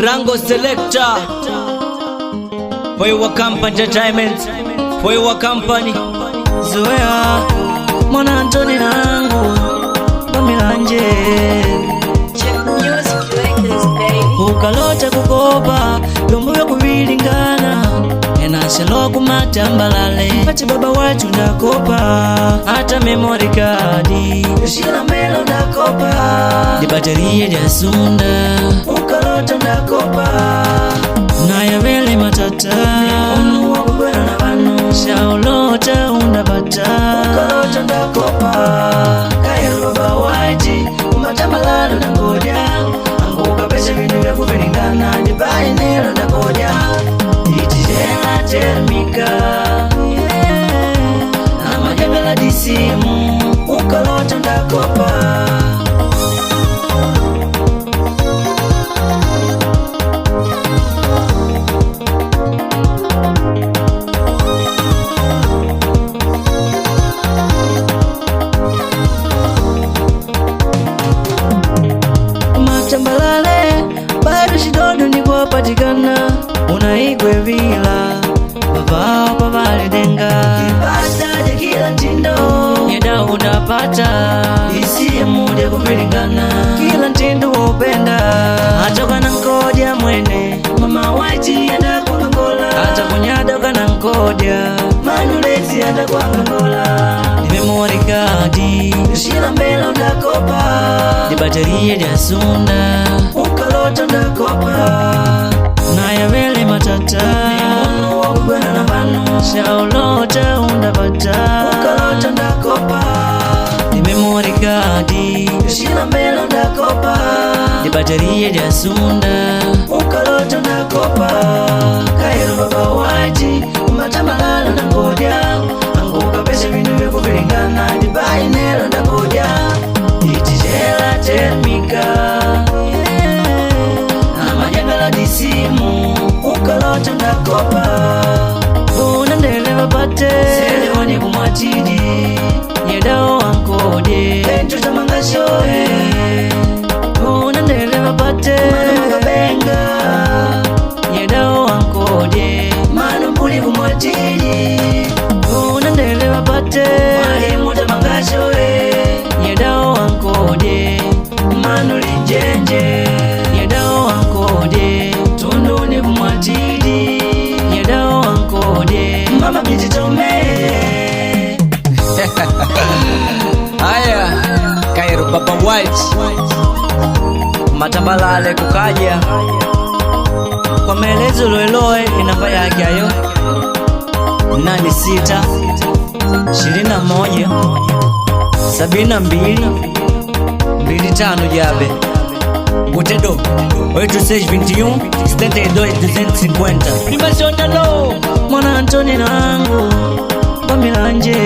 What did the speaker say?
Rango Selector, for your company entertainment, for your company. Zoea mwana Antoni nangu Bamilanje ukalota kukopa Lumbuyo kuvilingana Enaselo kumatambalale Pati baba watu ndakopa Hata memory card Yoshila melo ndakopa Di baterie dia sunda ukalota ndakopa Naya vele matata Onu wakubwena na vanu Shaulota undabata ukalota ndakopa Kairu baba waji Umatambalalo na ngoja Anguka pesa vinu vya kuvilingana Dibai nero ndakoja Itijela termika Na majangala disimu ukalota ndakopa Matambalale bado shidodo niko patikana Unaigwe vila baba pavali denga Kipasta ja kila ntindo Yeda unapata Isi mude kuvilingana Kila ntindo upenda Atoka na nkodia mwene Mama waji yanda kwa Angola Hata kunyadoka na nkodia Manulezi yanda kwa Angola Di memory card Yoshila mbela undakopa Di baterie dia sunda ukalota ndakopa Naya vele matata Nimunu wakubwena na vanu Shaulota undabata ukalota ndakopa Di memory card Yoshila mbela undakopa Di baterie dia sunda ukalota ndakopa Kairu baba waji Umatambalalo na ngoja Anguka pesa vinu vya kuvilingana Dibai nero ndakoja Itijela termika Na majangala disimu ukalota ndakopa Unandeleva pate Sele wani kumwatidi Yedao wankode Bentu tamangashoe Unandeleva pate Manu makabenga Yedao wankode Manu mpuli kumwatidi Unandeleva pate Mwalimu tamangashoe Yedao wankode Manu linjenje Yedao wankode Tunduni kumwatidi Yedao wankode Mama binti tome Aya, Kairu Baba White Matambalale kukaja Kwa maelezo loeloe inamba yake ayo 86 21 72 25 jabe Gutedo 821 72 Primasiona no Mwana Antoni nangu Bamilanje